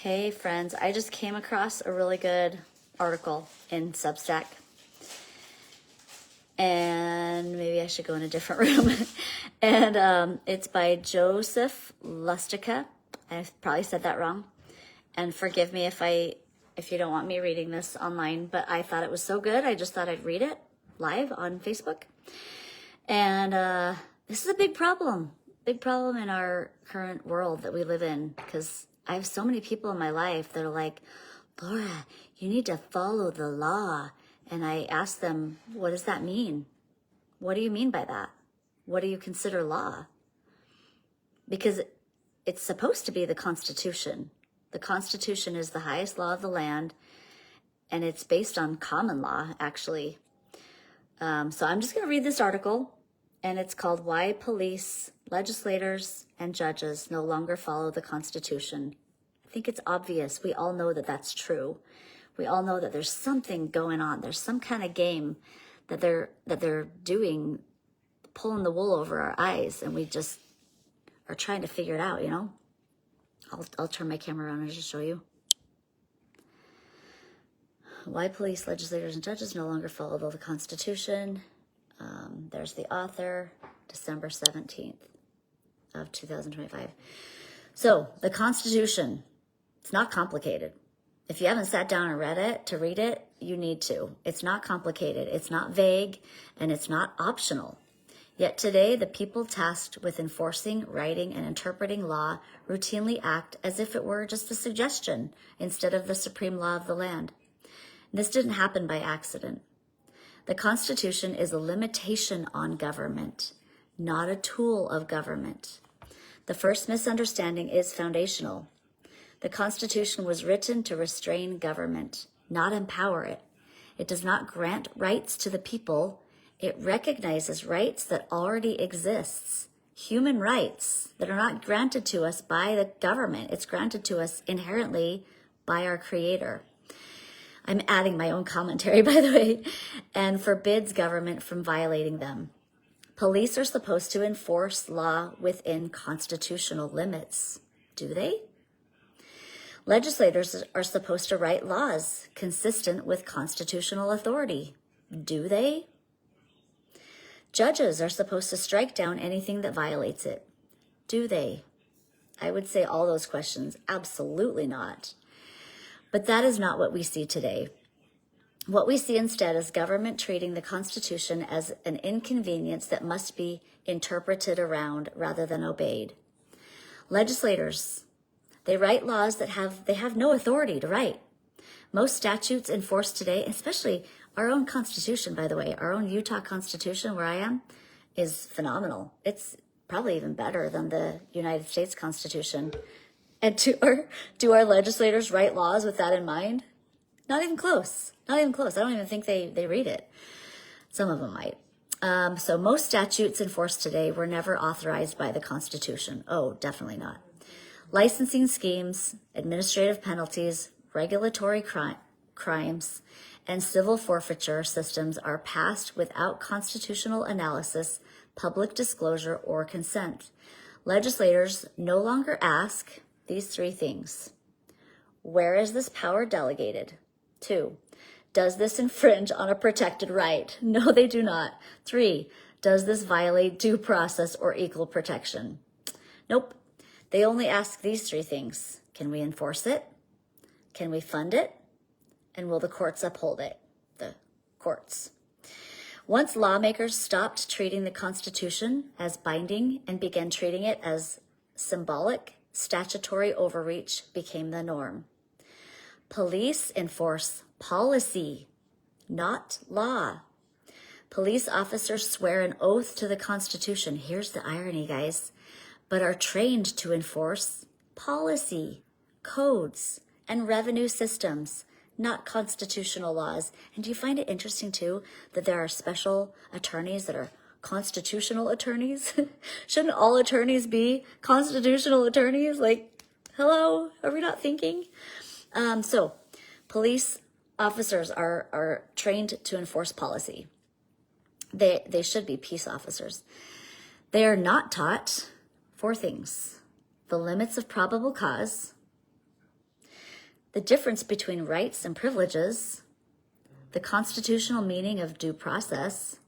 Hey friends, I just came across a really good article in Substack, and maybe I should go in a different room. And it's by Joseph Lustica. I probably said that wrong, and forgive me if you don't want me reading this online, but I thought it was so good I just thought I'd read it live on Facebook. And this is a big problem in our current world that we live in, because I have so many people in my life that are like, Laura, you need to follow the law. And I ask them, what does that mean? What do you mean by that? What do you consider law? Because it's supposed to be the Constitution. The Constitution is the highest law of the land, and it's based on common law, actually. So I'm just going to read this article, and it's called Why Police, Legislators, and Judges No Longer Follow the Constitution. I think it's obvious. We all know that that's true. We all know that there's something going on. There's some kind of game that they're doing, pulling the wool over our eyes, and we just are trying to figure it out, you know? I'll turn my camera around and just show you. Why police, legislators, and judges no longer follow the Constitution. There's the author, December 17th of 2025. So, the Constitution, it's not complicated. If you haven't sat down and read it, you need to. It's not complicated, it's not vague, and it's not optional. Yet today, the people tasked with enforcing, writing, and interpreting law routinely act as if it were just a suggestion instead of the supreme law of the land. This didn't happen by accident. The Constitution is a limitation on government, not a tool of government. The first misunderstanding is foundational. The Constitution was written to restrain government, not empower it. It does not grant rights to the people. It recognizes rights that already exists, human rights that are not granted to us by the government. It's granted to us inherently by our Creator. I'm adding my own commentary, by the way, and forbids government from violating them. Police are supposed to enforce law within constitutional limits. Do they? Legislators are supposed to write laws consistent with constitutional authority. Do they? Judges are supposed to strike down anything that violates it. Do they? I would say all those questions, absolutely not. But that is not what we see today. What we see instead is government treating the Constitution as an inconvenience that must be interpreted around rather than obeyed. Legislators, they write laws that they have no authority to write. Most statutes enforced today, especially our own Constitution, by the way, our own Utah Constitution where I am, is phenomenal. It's probably even better than the United States Constitution. And do our legislators write laws with that in mind? Not even close. Not even close. I don't even think they read it. Some of them might. So most statutes enforced today were never authorized by the Constitution. Oh, definitely not. Licensing schemes, administrative penalties, regulatory crimes, and civil forfeiture systems are passed without constitutional analysis, public disclosure, or consent. Legislators no longer ask these three things. Where is this power delegated? 2, does this infringe on a protected right? No, they do not. 3, does this violate due process or equal protection? Nope. They only ask these three things. Can we enforce it? Can we fund it? And will the courts uphold it? The courts. Once lawmakers stopped treating the Constitution as binding and began treating it as symbolic, statutory overreach became the norm. Police enforce policy, not law. Police officers swear an oath to the Constitution. Here's the irony, guys, but are trained to enforce policy, codes, and revenue systems, not constitutional laws. And do you find it interesting, too, that there are special attorneys that are constitutional attorneys? Shouldn't all attorneys be constitutional attorneys? Like, hello, are we not thinking? So police officers are trained to enforce policy. They should be peace officers. They are not taught 4 things: the limits of probable cause, the difference between rights and privileges, the constitutional meaning of due process,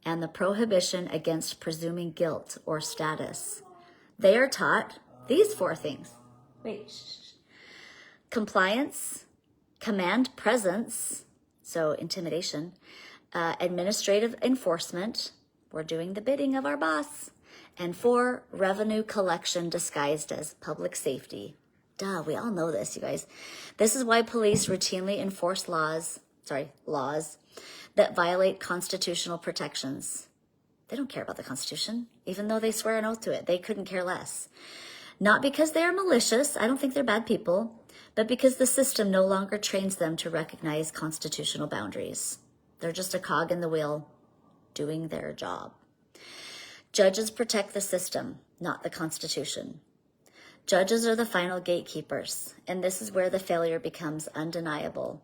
and the prohibition against presuming guilt or status. They are taught these 4 things. Compliance, command presence, so intimidation, administrative enforcement, we're doing the bidding of our boss, and 4, revenue collection disguised as public safety. Duh, we all know this, you guys. This is why police routinely enforce laws that violate constitutional protections. They don't care about the Constitution, even though they swear an oath to it. They couldn't care less. Not because they are malicious, I don't think they're bad people, but because the system no longer trains them to recognize constitutional boundaries. They're just a cog in the wheel doing their job. Judges protect the system, not the Constitution. Judges are the final gatekeepers, and this is where the failure becomes undeniable.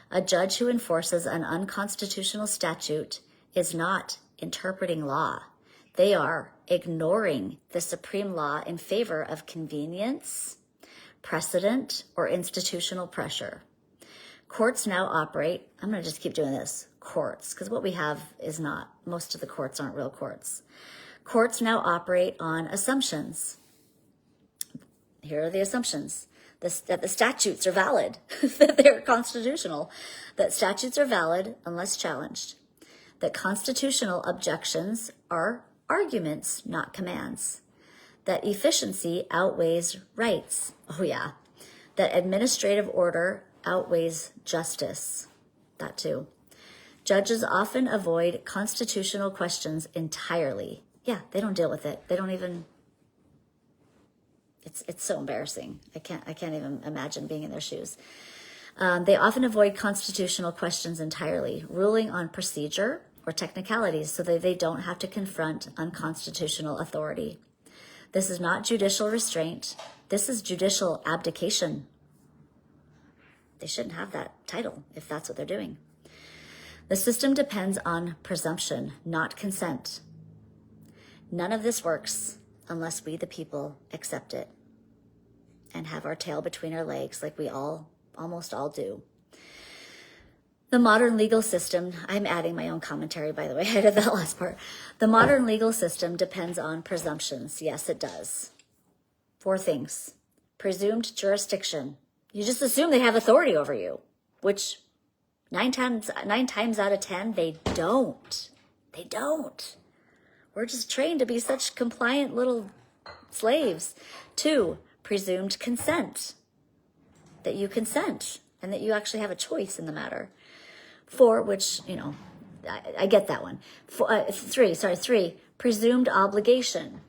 A judge who enforces an unconstitutional statute is not interpreting law. They are ignoring the supreme law in favor of convenience, precedent, or institutional pressure. Courts now operate, I'm going to just keep doing this, courts, because what we have is not, most of the courts aren't real courts. Courts now operate on assumptions. Here are the assumptions. That the statutes are valid, that they're constitutional, that statutes are valid unless challenged, that constitutional objections are arguments, not commands, that efficiency outweighs rights. Oh yeah. That administrative order outweighs justice. That too. Judges often avoid constitutional questions entirely. Yeah, they don't deal with it. They don't even... It's so embarrassing. I can't even imagine being in their shoes. They often avoid constitutional questions entirely, ruling on procedure or technicalities so that they don't have to confront unconstitutional authority. This is not judicial restraint. This is judicial abdication. They shouldn't have that title if that's what they're doing. The system depends on presumption, not consent. None of this works unless we, the people, accept it and have our tail between our legs like we almost all do. The modern legal system, I'm adding my own commentary, by the way, I did that last part. The modern legal system depends on presumptions. Yes, it does. 4 things. Presumed jurisdiction. You just assume they have authority over you, which 9 times out of 10, they don't. They don't. We're just trained to be such compliant little slaves. 2, presumed consent. That you consent and that you actually have a choice in the matter. 4, which, I get that one. 3, presumed obligation.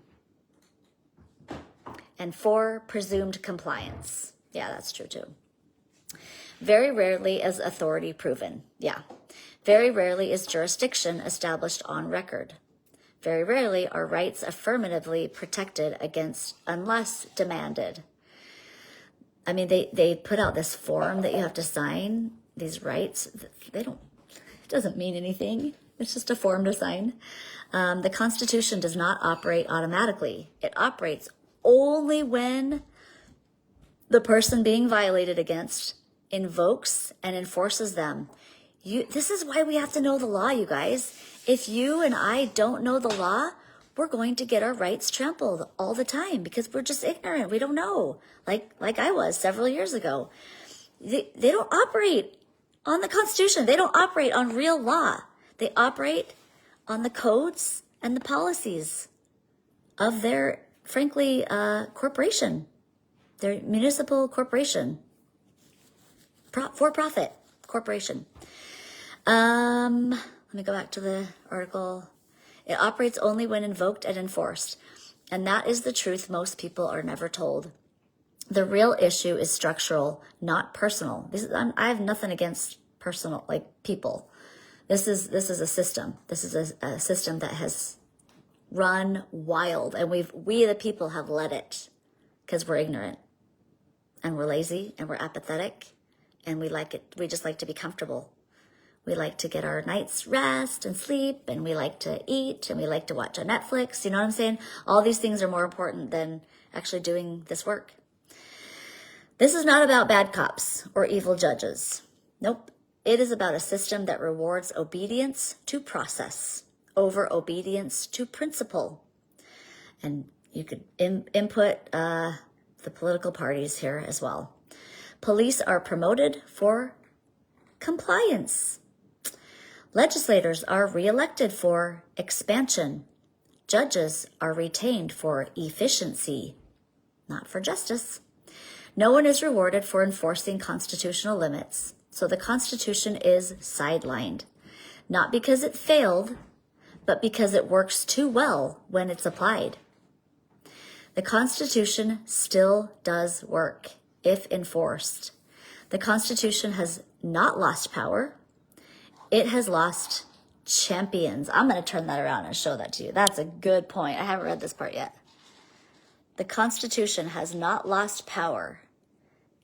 And 4, presumed compliance. Yeah, that's true too. Very rarely is authority proven. Yeah. Very rarely is jurisdiction established on record. Very rarely are rights affirmatively protected against unless demanded. I mean, they put out this form that you have to sign, these rights. It doesn't mean anything. It's just a form to sign. The Constitution does not operate automatically. It operates only when the person being violated against invokes and enforces them. This is why we have to know the law, you guys. If you and I don't know the law, we're going to get our rights trampled all the time because we're just ignorant. We don't know, like I was several years ago. They don't operate on the Constitution. They don't operate on real law. They operate on the codes and the policies of their, frankly, corporation, their municipal corporation, for-profit corporation. Let me go back to the article. It operates only when invoked and enforced. And that is the truth most people are never told. The real issue is structural, not personal. I have nothing against personal, like people. This is a system. This is a system that has run wild, and we the people have let it because we're ignorant and we're lazy and we're apathetic and we like it. We just like to be comfortable. We like to get our night's rest and sleep, and we like to eat, and we like to watch on Netflix. You know what I'm saying? All these things are more important than actually doing this work. This is not about bad cops or evil judges. Nope. It is about a system that rewards obedience to process over obedience to principle. And you could input the political parties here as well. Police are promoted for compliance. Legislators are reelected for expansion. Judges are retained for efficiency, not for justice. No one is rewarded for enforcing constitutional limits. So the Constitution is sidelined, not because it failed, but because it works too well when it's applied. The Constitution still does work if enforced. The Constitution has not lost power. It has lost champions. I'm going to turn that around and show that to you. That's a good point. I haven't read this part yet. The Constitution has not lost power.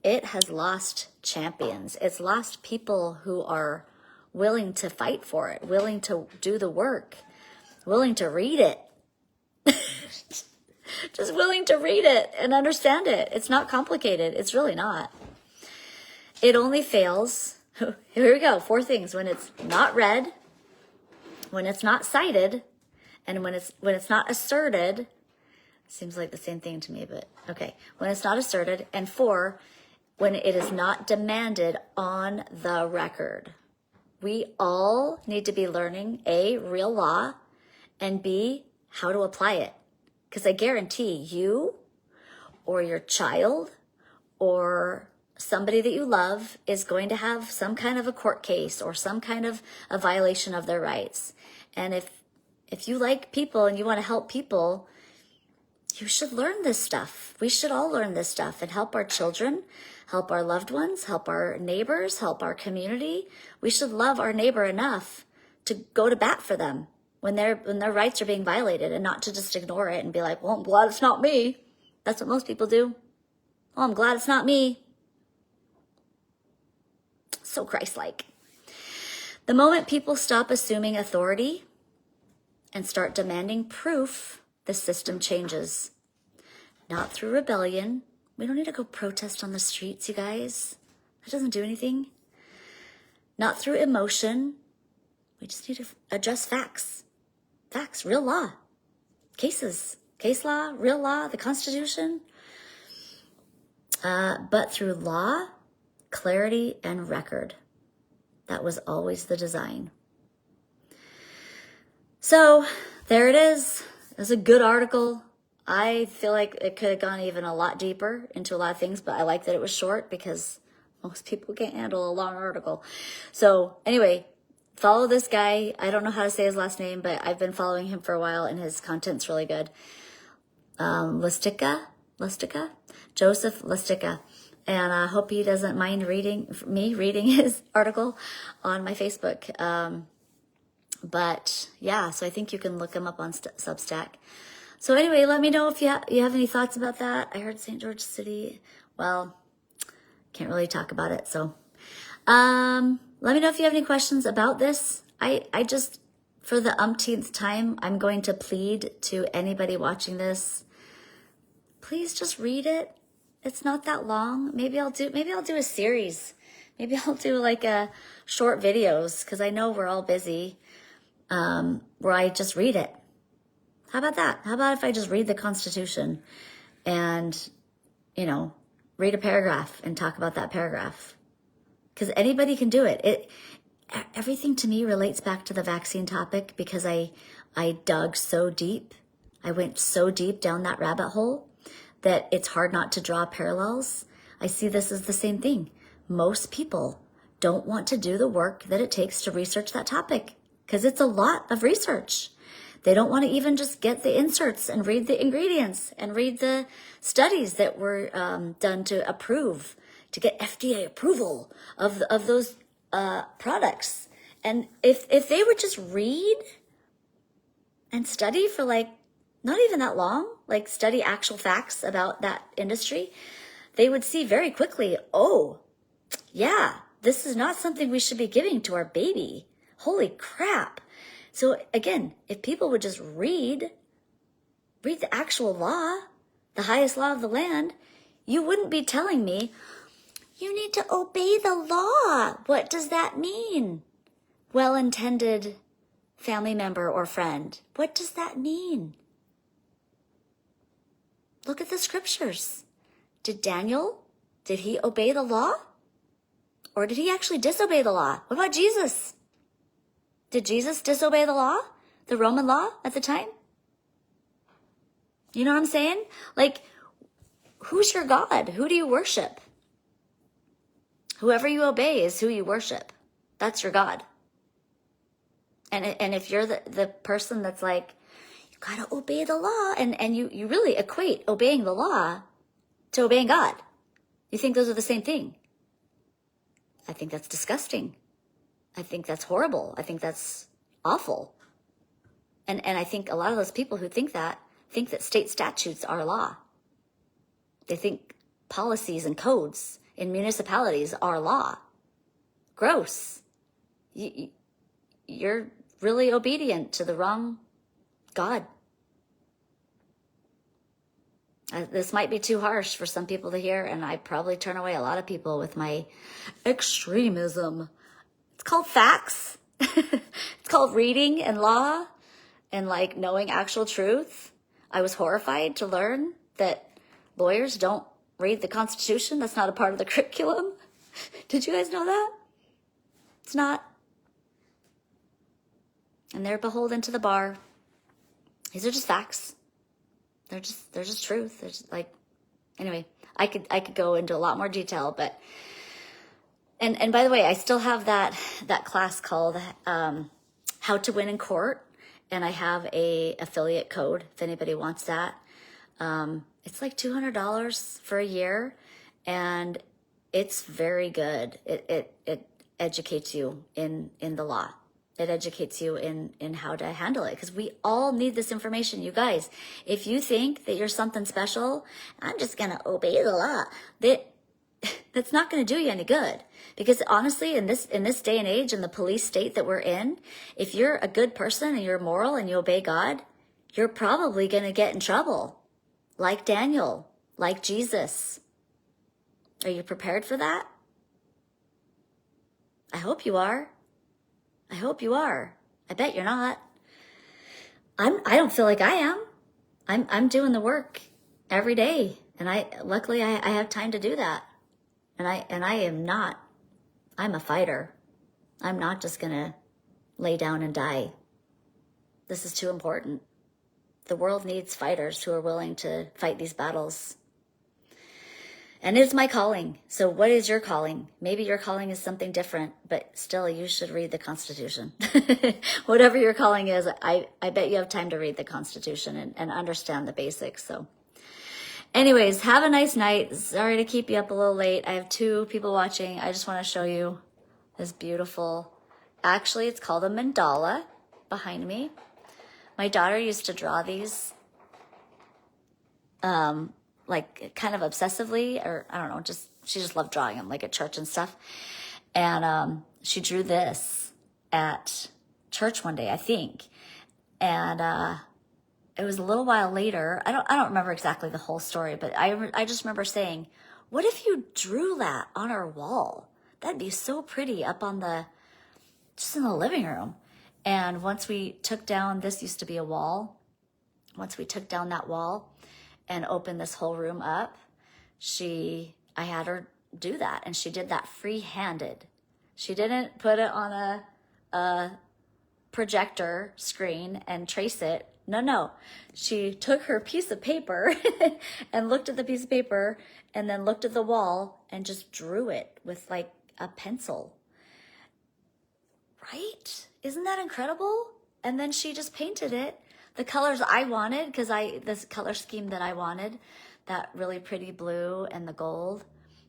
It has lost champions. It's lost people who are willing to fight for it, willing to do the work, willing to read it. Just willing to read it and understand it. It's not complicated. It's really not. It only fails. Here we go. 4 things. When it's not read, when it's not cited, and when it's not asserted. Seems like the same thing to me, but okay. When it's not asserted. And 4, when it is not demanded on the record. We all need to be learning A, real law, and B, how to apply it. Because I guarantee you or your child or somebody that you love is going to have some kind of a court case or some kind of a violation of their rights. And if you like people and you want to help people, you should learn this stuff. We should all learn this stuff and help our children, help our loved ones, help our neighbors, help our community. We should love our neighbor enough to go to bat for them when their rights are being violated, and not to just ignore it and be like, well, I'm glad it's not me. That's what most people do. Oh, I'm glad it's not me. So Christ-like. The moment people stop assuming authority and start demanding proof, the system changes. Not through rebellion. We don't need to go protest on the streets, you guys. That doesn't do anything. Not through emotion. We just need to address facts. Facts, real law, cases, case law, real law, the Constitution. But through law, clarity, and record. That was always the design. So there it is. It was a good article. I feel like it could have gone even a lot deeper into a lot of things, but I like that it was short because most people can't handle a long article. So anyway, follow this guy. I don't know how to say his last name, but I've been following him for a while and his content's really good. Joseph Lustica. And I hope he doesn't mind me reading his article on my Facebook. But yeah, so I think you can look him up on Substack. So anyway, let me know if you have any thoughts about that. I heard St. George City. Well, can't really talk about it. So let me know if you have any questions about this. I just, for the umpteenth time, I'm going to plead to anybody watching this. Please just read it. It's not that long. Maybe I'll do a series. Maybe I'll do like a short videos, because I know we're all busy, where I just read it. How about that? How about if I just read the Constitution and, read a paragraph and talk about that paragraph? Because anybody can do it. Everything to me relates back to the vaccine topic, because I dug so deep. I went so deep down that rabbit hole that it's hard not to draw parallels. I see this as the same thing. Most people don't want to do the work that it takes to research that topic, because it's a lot of research. They don't want to even just get the inserts and read the ingredients and read the studies that were done to get FDA approval of those products. And if they would just read and study for not even that long, study actual facts about that industry, they would see very quickly, oh, yeah, this is not something we should be giving to our baby. Holy crap. So again, if people would just read the actual law, the highest law of the land, You wouldn't be telling me, you need to obey the law. What does that mean? Well-intended family member or friend. What does that mean? Look at the scriptures. Did he obey the law? Or did he actually disobey the law? What about Jesus? Did Jesus disobey the law? The Roman law at the time? You know what I'm saying? Like, who's your God? Who do you worship? Whoever you obey is who you worship. That's your God. And if you're the person that's like, you gotta obey the law, and you really equate obeying the law to obeying God. You think those are the same thing. I think that's disgusting. I think that's horrible. I think that's awful. And I think a lot of those people who think that state statutes are law. They think policies and codes in municipalities are law. Gross. You're really obedient to the wrong God. This might be too harsh for some people to hear, and I probably turn away a lot of people with my extremism. It's called facts. It's called reading and law and like knowing actual truth. I was horrified to learn that lawyers don't read the Constitution. That's not a part of the curriculum. Did you guys know that? It's not. And they're beholden to the bar. These are just facts. They're just truth. They're just like, anyway, I could go into a lot more detail, but, and by the way, I still have that class called, How to Win in Court. And I have a affiliate code if anybody wants that. It's like $200 for a year, and it's very good. It educates you in the law. It educates you in how to handle it, because we all need this information. You guys, if you think that you're something special, I'm just going to obey the law, that's not going to do you any good. Because honestly, in this day and age, in the police state that we're in, if you're a good person and you're moral and you obey God, you're probably going to get in trouble. Like Daniel, like Jesus. Are you prepared for that? I hope you are. I hope you are. I bet you're not. I don't feel like I am. I'm doing the work every day, and luckily I have time to do that. And I am not. I'm a fighter. I'm not just gonna lay down and die. This is too important. The world needs fighters who are willing to fight these battles. And it's my calling. So what is your calling? Maybe your calling is something different, but still you should read the Constitution. Whatever your calling is, I bet you have time to read the Constitution and understand the basics. So anyways, have a nice night. Sorry to keep you up a little late. I have 2 people watching. I just want to show you this beautiful, actually it's called a mandala behind me. My daughter used to draw these like kind of obsessively, or I don't know, she just loved drawing them, like at church and stuff. And she drew this at church one day, I think. And it was a little while later. I don't remember exactly the whole story, but I just remember saying, what if you drew that on our wall? That'd be so pretty up on just in the living room. And once we took down, this used to be a wall. Once we took down that wall and opened this whole room up, I had her do that. And she did that free-handed. She didn't put it on a projector screen and trace it. No. She took her piece of paper and looked at the piece of paper and then looked at the wall and just drew it with like a pencil. Right? Isn't that incredible? And then she just painted it the colors I wanted, because this color scheme that I wanted, that really pretty blue and the gold.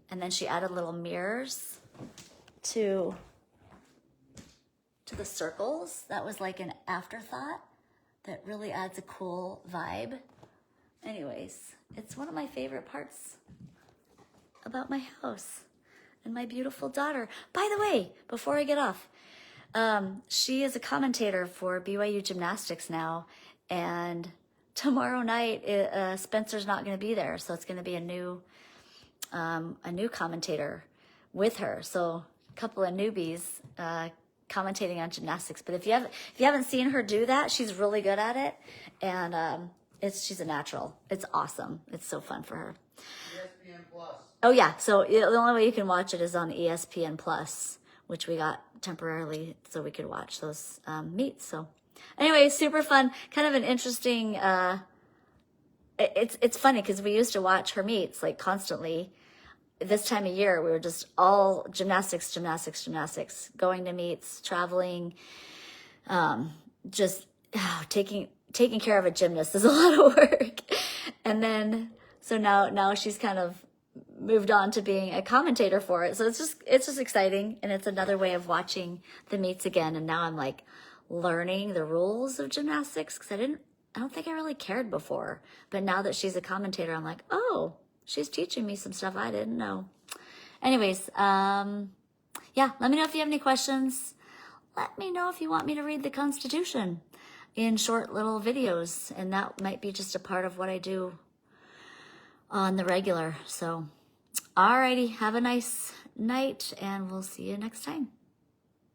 And then she added little mirrors to the circles. That was like an afterthought that really adds a cool vibe. Anyways, it's one of my favorite parts about my house and my beautiful daughter. By the way, before I get off, she is a commentator for BYU Gymnastics now, and tomorrow night Spencer's not going to be there, so it's going to be a new a new commentator with her. So a couple of newbies commentating on gymnastics. But if you haven't seen her do that, she's really good at it, and she's a natural. It's awesome. It's so fun for her. ESPN Plus. Oh yeah, so the only way you can watch it is on ESPN Plus, which we got temporarily so we could watch those meets. So anyway, super fun. Kind of an interesting. It's funny because we used to watch her meets like constantly. This time of year, we were just all gymnastics, going to meets, traveling, just taking care of a gymnast is a lot of work. And then, so now she's kind of moved on to being a commentator for it. So it's just exciting. And it's another way of watching the meets again. And now I'm like learning the rules of gymnastics because I don't think I really cared before. But now that she's a commentator, I'm like, oh, she's teaching me some stuff I didn't know. Anyways, yeah, let me know if you have any questions. Let me know if you want me to read the Constitution in short little videos. And that might be just a part of what I do on the regular. So, alrighty, have a nice night and we'll see you next time.